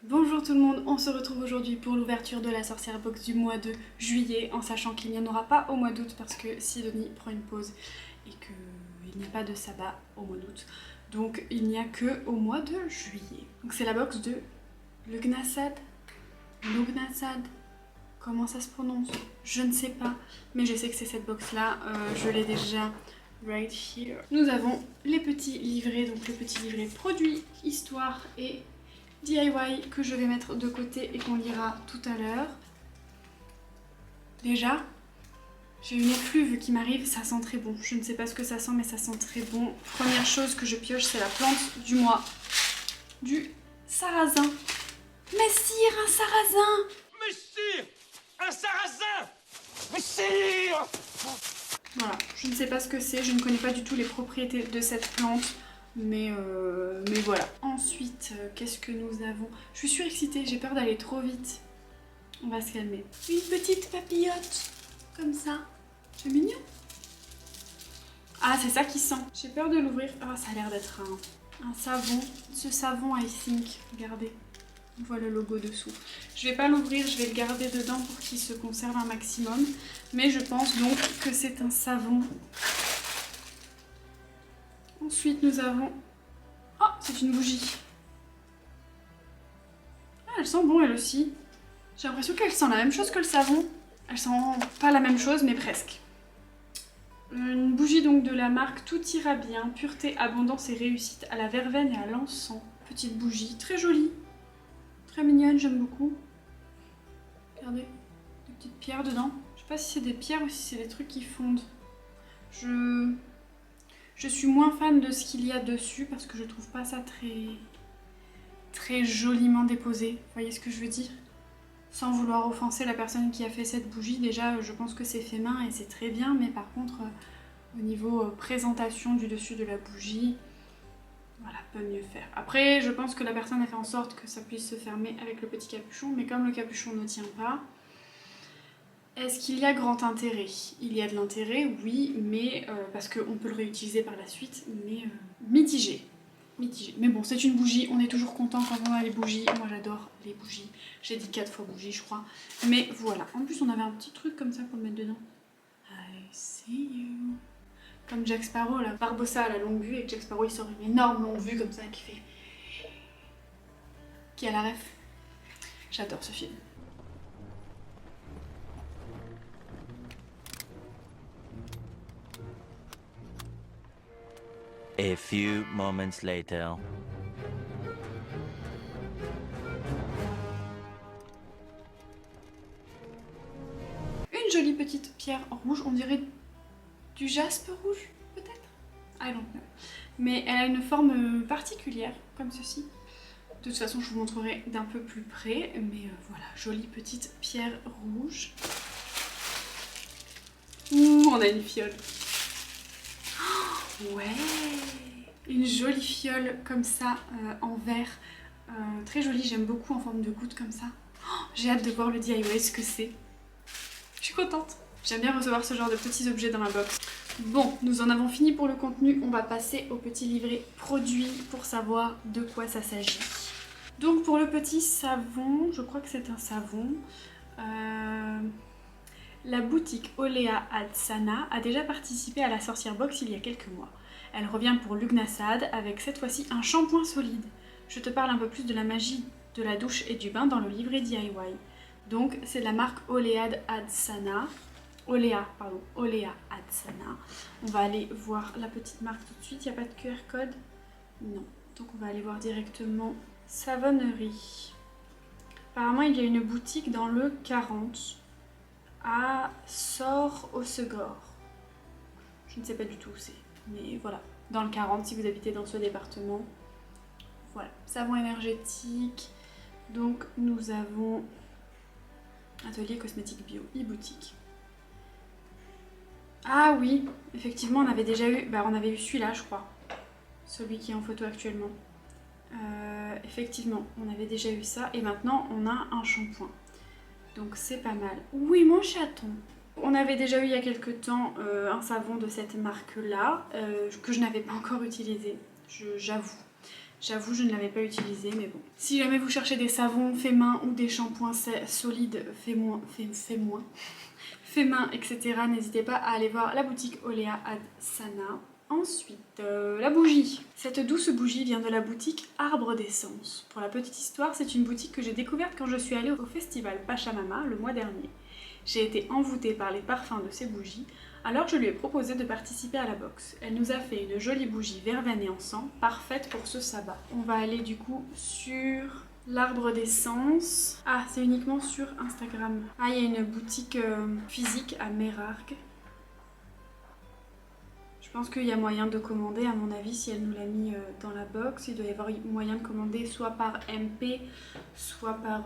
Bonjour tout le monde, on se retrouve aujourd'hui pour l'ouverture de la sorcière box du mois de juillet, en sachant qu'il n'y en aura pas au mois d'août parce que Sidonie prend une pause et qu'il n'y a pas de sabbat au mois d'août. Donc il n'y a que au mois de juillet. Donc c'est la box de Lugnasad, comment ça se prononce? Je ne sais pas, mais je sais que c'est cette box là, je l'ai déjà right here. Nous avons les petits livrets, donc les petits livrets produits, histoire et DIY que je vais mettre de côté et qu'on lira tout à l'heure. Déjà, j'ai une effluve qui m'arrive, ça sent très bon. Je ne sais pas ce que ça sent, mais ça sent très bon. Première chose que je pioche, c'est la plante du mois. Du sarrasin. Messire, un sarrasin! Messire! Un sarrasin! Messire! Voilà, je ne sais pas ce que c'est, je ne connais pas du tout les propriétés de cette plante. Mais voilà. Ensuite, qu'est-ce que nous avons? Je suis surexcitée, j'ai peur d'aller trop vite. On va se calmer. Une petite papillote, comme ça. C'est mignon. Ah, c'est ça qui sent. J'ai peur de l'ouvrir. Ah, ça a l'air d'être un savon. Ce savon, I think. Regardez. On voit le logo dessous. Je vais pas l'ouvrir, je vais le garder dedans pour qu'il se conserve un maximum. Mais je pense donc que c'est un savon. Ensuite, nous avons... Oh, c'est une bougie. Ah, elle sent bon, elle aussi. J'ai l'impression qu'elle sent la même chose que le savon. Elle sent pas la même chose, mais presque. Une bougie donc de la marque Tout ira bien, pureté, abondance et réussite à la verveine et à l'encens. Petite bougie, très jolie. Très mignonne, j'aime beaucoup. Regardez, des petites pierres dedans. Je sais pas si c'est des pierres ou si c'est des trucs qui fondent. Je suis moins fan de ce qu'il y a dessus parce que je trouve pas ça très joliment déposé. Vous voyez ce que je veux dire? Sans vouloir offenser la personne qui a fait cette bougie, déjà je pense que c'est fait main et c'est très bien, mais par contre au niveau présentation du dessus de la bougie, voilà, peut mieux faire. Après je pense que la personne a fait en sorte que ça puisse se fermer avec le petit capuchon, mais comme le capuchon ne tient pas, est-ce qu'il y a grand intérêt? Il y a de l'intérêt, oui, mais parce qu'on peut le réutiliser par la suite, mais mitigé. Mitigé. Mais bon, c'est une bougie, on est toujours content quand on a les bougies. Moi j'adore les bougies. J'ai dit 4 fois bougie, je crois. Mais voilà. En plus, on avait un petit truc comme ça pour le mettre dedans. I see you. Comme Jack Sparrow, la Barbossa à la longue vue, et que Jack Sparrow il sort une énorme longue vue comme ça qui fait. Qui a la ref. J'adore ce film. A few moments later. Une jolie petite pierre rouge, on dirait du jaspe rouge, peut-être? I don't know. Mais elle a une forme particulière, comme ceci. De toute façon, je vous montrerai d'un peu plus près, mais voilà, jolie petite pierre rouge. Ouh, on a une fiole. Oh, ouais! Une jolie fiole comme ça, en verre. Très jolie, j'aime beaucoup en forme de goutte comme ça. Oh, j'ai hâte de voir le DIY, ce que c'est. Je suis contente. J'aime bien recevoir ce genre de petits objets dans ma box. Bon, nous en avons fini pour le contenu. On va passer au petit livret produit pour savoir de quoi ça s'agit. Donc pour le petit savon, je crois que c'est un savon. La boutique Olea Adsana a déjà participé à la sorcière box il y a quelques mois. Elle revient pour Lugnasad avec cette fois-ci un shampoing solide. Je te parle un peu plus de la magie de la douche et du bain dans le livret DIY. Donc c'est la marque Olea Adsana. Olea Adsana. On va aller voir la petite marque tout de suite. Il n'y a pas de QR code? Non. Donc on va aller voir directement savonnerie. Apparemment il y a une boutique dans le 40 à Sort-au-Segor. Je ne sais pas du tout où c'est, mais voilà. Dans le 40 si vous habitez dans ce département. Voilà. Savon énergétique. Donc nous avons Atelier cosmétique bio, e-boutique. Ah oui, effectivement on avait déjà eu, on avait eu celui-là je crois. Celui qui est en photo actuellement. Effectivement, on avait déjà eu ça et maintenant on a un shampoing. Donc c'est pas mal. Oui mon chaton. On avait déjà eu il y a quelques temps un savon de cette marque-là que je n'avais pas encore utilisé, j'avoue. J'avoue, je ne l'avais pas utilisé, mais bon. Si jamais vous cherchez des savons faits main ou des shampoings solides faits main, etc., n'hésitez pas à aller voir la boutique Olea Ad Sana. Ensuite, la bougie. Cette douce bougie vient de la boutique Arbre d'Essence. Pour la petite histoire, c'est une boutique que j'ai découverte quand je suis allée au festival Pachamama le mois dernier. J'ai été envoûtée par les parfums de ces bougies, alors je lui ai proposé de participer à la box. Elle nous a fait une jolie bougie verveine et encens, parfaite pour ce sabbat. On va aller du coup sur l'Arbre d'Essence. Ah, c'est uniquement sur Instagram. Ah, il y a une boutique physique à Mérargues. Je pense qu'il y a moyen de commander, à mon avis, si elle nous l'a mis dans la box. Il doit y avoir moyen de commander soit par MP, soit par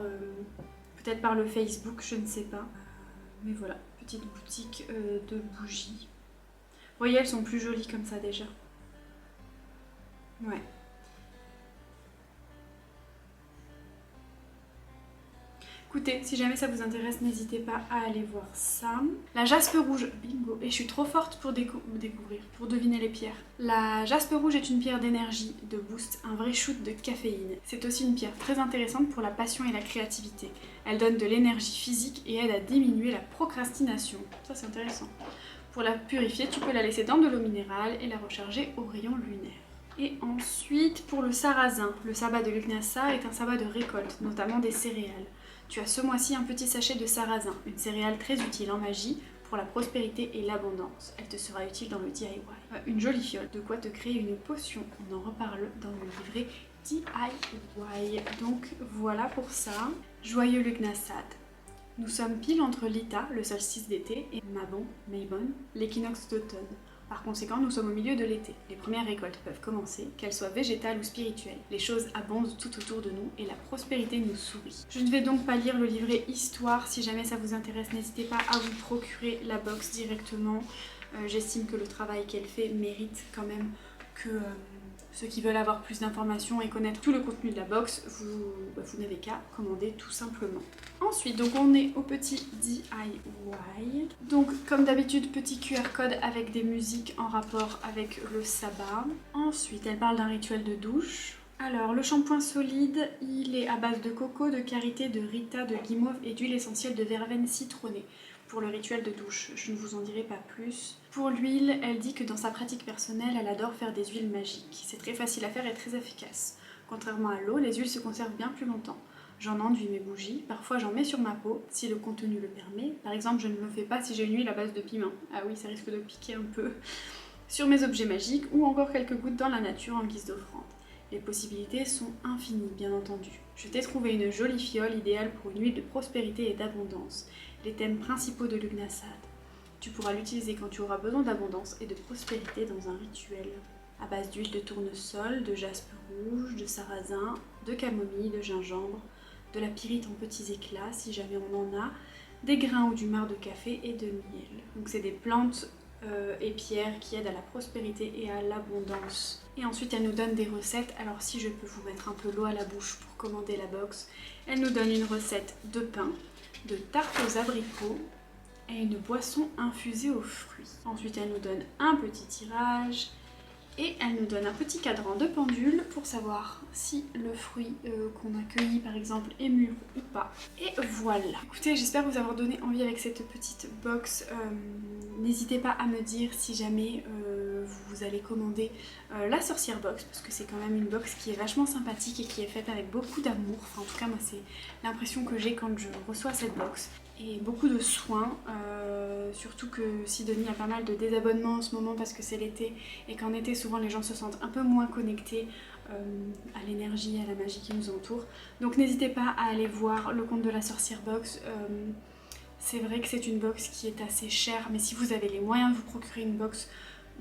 peut-être par le Facebook, je ne sais pas. Mais voilà, petite boutique de bougies. Vous voyez, elles sont plus jolies comme ça déjà. Ouais. Écoutez, si jamais ça vous intéresse, n'hésitez pas à aller voir ça. La jaspe rouge, bingo. Et je suis trop forte pour pour deviner les pierres. La jaspe rouge est une pierre d'énergie, de boost, un vrai shoot de caféine. C'est aussi une pierre très intéressante pour la passion et la créativité. Elle donne de l'énergie physique et aide à diminuer la procrastination. Ça, c'est intéressant. Pour la purifier, tu peux la laisser dans de l'eau minérale et la recharger au rayon lunaire. Et ensuite, pour le sarrasin. Le sabbat de Lugnasa est un sabbat de récolte, notamment des céréales. Tu as ce mois-ci un petit sachet de sarrasin, une céréale très utile en magie pour la prospérité et l'abondance. Elle te sera utile dans le DIY. Une jolie fiole, de quoi te créer une potion. On en reparle dans le livret DIY. Donc voilà pour ça. Joyeux Lugnasad. Nous sommes pile entre Lita, le solstice d'été, et Mabon, l'équinoxe d'automne. Par conséquent, nous sommes au milieu de l'été. Les premières récoltes peuvent commencer, qu'elles soient végétales ou spirituelles. Les choses abondent tout autour de nous et la prospérité nous sourit. Je ne vais donc pas lire le livret Histoire. Si jamais ça vous intéresse, n'hésitez pas à vous procurer la box directement. J'estime que le travail qu'elle fait mérite quand même que ceux qui veulent avoir plus d'informations et connaître tout le contenu de la box, vous n'avez qu'à commander tout simplement. Ensuite, donc on est au petit DIY. Donc comme d'habitude, petit QR code avec des musiques en rapport avec le sabbat. Ensuite, elle parle d'un rituel de douche. Alors, le shampoing solide, il est à base de coco, de karité, de rita, de guimauve et d'huile essentielle de verveine citronnée. Pour le rituel de douche, je ne vous en dirai pas plus. Pour l'huile, elle dit que dans sa pratique personnelle, elle adore faire des huiles magiques. C'est très facile à faire et très efficace. Contrairement à l'eau, les huiles se conservent bien plus longtemps. J'en enduis mes bougies, parfois j'en mets sur ma peau, si le contenu le permet. Par exemple, je ne le fais pas si j'ai une huile à base de piment. Ah oui, ça risque de piquer un peu. Sur mes objets magiques, ou encore quelques gouttes dans la nature en guise d'offrande. Les possibilités sont infinies, bien entendu. Je t'ai trouvé une jolie fiole idéale pour une huile de prospérité et d'abondance. Les thèmes principaux de Lugnasad. Tu pourras l'utiliser quand tu auras besoin d'abondance et de prospérité dans un rituel. À base d'huile de tournesol, de jaspe rouge, de sarrasin, de camomille, de gingembre, de la pyrite en petits éclats si jamais on en a, des grains ou du marc de café et de miel. Donc c'est des plantes et pierres qui aident à la prospérité et à l'abondance. Et ensuite elle nous donne des recettes. Alors si je peux vous mettre un peu l'eau à la bouche pour commander la box, elle nous donne une recette de pain, de tarte aux abricots et une boisson infusée aux fruits. Ensuite elle nous donne un petit tirage et elle nous donne un petit cadran de pendule pour savoir si le fruit qu'on a cueilli par exemple est mûr ou pas. Et voilà. Écoutez, j'espère vous avoir donné envie avec cette petite box. N'hésitez pas à me dire si jamais vous allez commander la sorcière box, parce que c'est quand même une box qui est vachement sympathique et qui est faite avec beaucoup d'amour. Enfin, en tout cas moi c'est l'impression que j'ai quand je reçois cette box. Et beaucoup de soins, surtout que Sidonie a pas mal de désabonnements en ce moment parce que c'est l'été et qu'en été souvent les gens se sentent un peu moins connectés à l'énergie, à la magie qui nous entoure. Donc n'hésitez pas à aller voir le compte de la sorcière box. C'est vrai que c'est une box qui est assez chère, mais si vous avez les moyens de vous procurer une box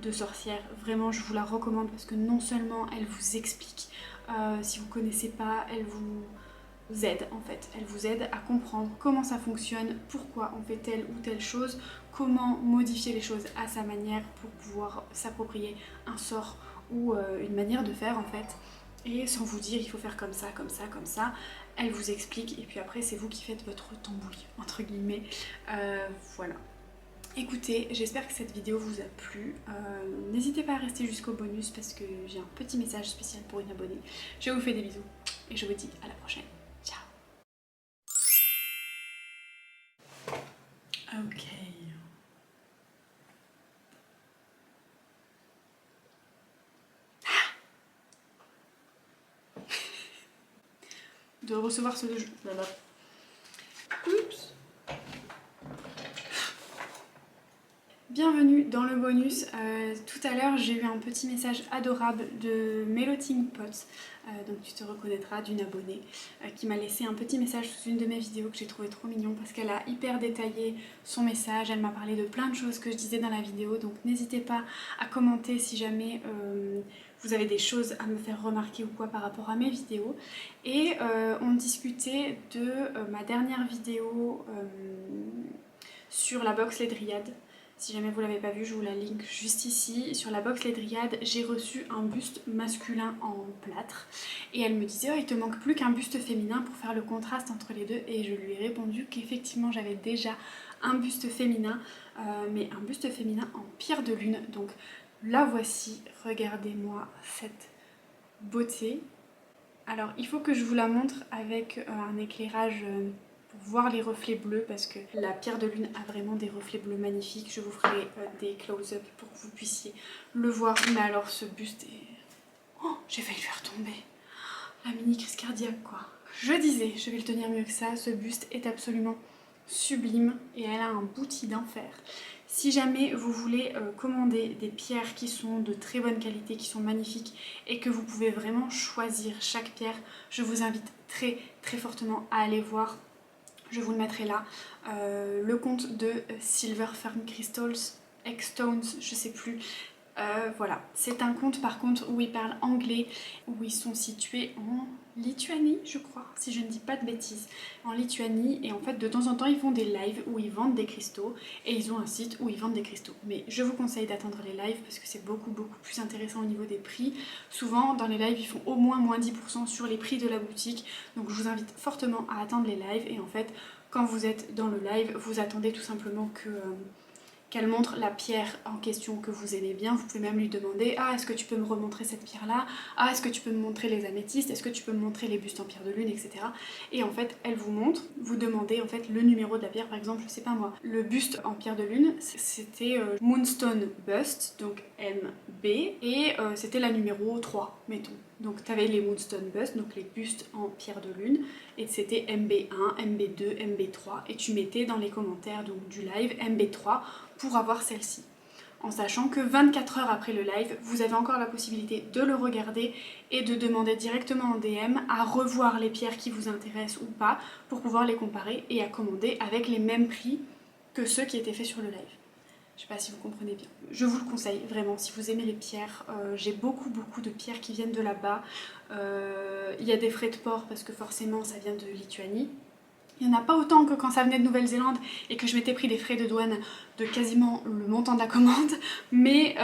de sorcière, vraiment je vous la recommande parce que non seulement elle vous explique, si vous connaissez pas, elle vous aide en fait, elle vous aide à comprendre comment ça fonctionne, pourquoi on fait telle ou telle chose, comment modifier les choses à sa manière pour pouvoir s'approprier un sort ou une manière de faire en fait, et sans vous dire il faut faire comme ça, comme ça, comme ça. Elle vous explique et puis après c'est vous qui faites votre tambouille entre guillemets. Voilà. Écoutez, j'espère que cette vidéo vous a plu. N'hésitez pas à rester jusqu'au bonus parce que j'ai un petit message spécial pour une abonnée. Je vous fais des bisous et je vous dis à la prochaine. Ciao. Ok. De recevoir ce jeu. Oups. Bienvenue dans le bonus. Tout à l'heure j'ai eu un petit message adorable de Melting Pot, donc tu te reconnaîtras, d'une abonnée qui m'a laissé un petit message sous une de mes vidéos que j'ai trouvé trop mignon parce qu'elle a hyper détaillé son message, elle m'a parlé de plein de choses que je disais dans la vidéo, donc n'hésitez pas à commenter si jamais vous avez des choses à me faire remarquer ou quoi par rapport à mes vidéos. Et on discutait de ma dernière vidéo sur la box Les Dryades. Si jamais vous l'avez pas vu, je vous la link juste ici. Sur la box Les Dryades, j'ai reçu un buste masculin en plâtre. Et elle me disait, oh, il te manque plus qu'un buste féminin pour faire le contraste entre les deux. Et je lui ai répondu qu'effectivement j'avais déjà un buste féminin, mais un buste féminin en pierre de lune. Donc la voici, regardez-moi cette beauté. Alors il faut que je vous la montre avec un éclairage pour voir les reflets bleus parce que la pierre de lune a vraiment des reflets bleus magnifiques. Je vous ferai des close-up pour que vous puissiez le voir. Mais alors ce buste est... Oh, j'ai failli lui retomber. La mini crise cardiaque quoi. Je disais, je vais le tenir mieux que ça, ce buste est absolument sublime et elle a un bouti d'enfer. Si jamais vous voulez commander des pierres qui sont de très bonne qualité, qui sont magnifiques et que vous pouvez vraiment choisir chaque pierre, je vous invite très fortement à aller voir, je vous le mettrai là, le compte de Silver Fern Crystals, X-Stones, je sais plus. Voilà, c'est un compte par contre où ils parlent anglais, où ils sont situés en Lituanie je crois, si je ne dis pas de bêtises, en Lituanie, et en fait de temps en temps ils font des lives où ils vendent des cristaux et ils ont un site où ils vendent des cristaux. Mais je vous conseille d'attendre les lives parce que c'est beaucoup plus intéressant au niveau des prix. Souvent dans les lives ils font au moins 10% sur les prix de la boutique, donc je vous invite fortement à attendre les lives et en fait quand vous êtes dans le live vous attendez tout simplement que... qu'elle montre la pierre en question que vous aimez bien. Vous pouvez même lui demander, ah est-ce que tu peux me remontrer cette pierre là, ah est-ce que tu peux me montrer les améthystes, est-ce que tu peux me montrer les bustes en pierre de lune, etc. Et en fait elle vous montre, vous demandez en fait le numéro de la pierre. Par exemple, je sais pas moi, le buste en pierre de lune c'était Moonstone Bust, donc MB, et c'était la numéro 3 mettons. Donc tu avais les Moonstone Bust, donc les bustes en pierre de lune, et c'était MB1, MB2, MB3, et tu mettais dans les commentaires donc, du live MB3 pour avoir celle-ci. En sachant que 24 heures après le live, vous avez encore la possibilité de le regarder et de demander directement en DM à revoir les pierres qui vous intéressent ou pas pour pouvoir les comparer et à commander avec les mêmes prix que ceux qui étaient faits sur le live. Je sais pas si vous comprenez bien. Je vous le conseille vraiment si vous aimez les pierres. J'ai beaucoup de pierres qui viennent de là-bas. Il y a des frais de port parce que forcément ça vient de Lituanie. Il n'y en a pas autant que quand ça venait de Nouvelle-Zélande et que je m'étais pris des frais de douane de quasiment le montant de la commande. Mais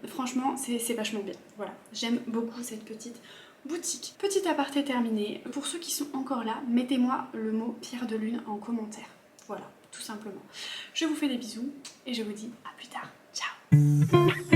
franchement c'est vachement bien. Voilà, j'aime beaucoup cette petite boutique. Petit aparté terminé. Pour ceux qui sont encore là, mettez-moi le mot pierre de lune en commentaire. Voilà, tout simplement. Je vous fais des bisous et je vous dis à plus tard. Ciao.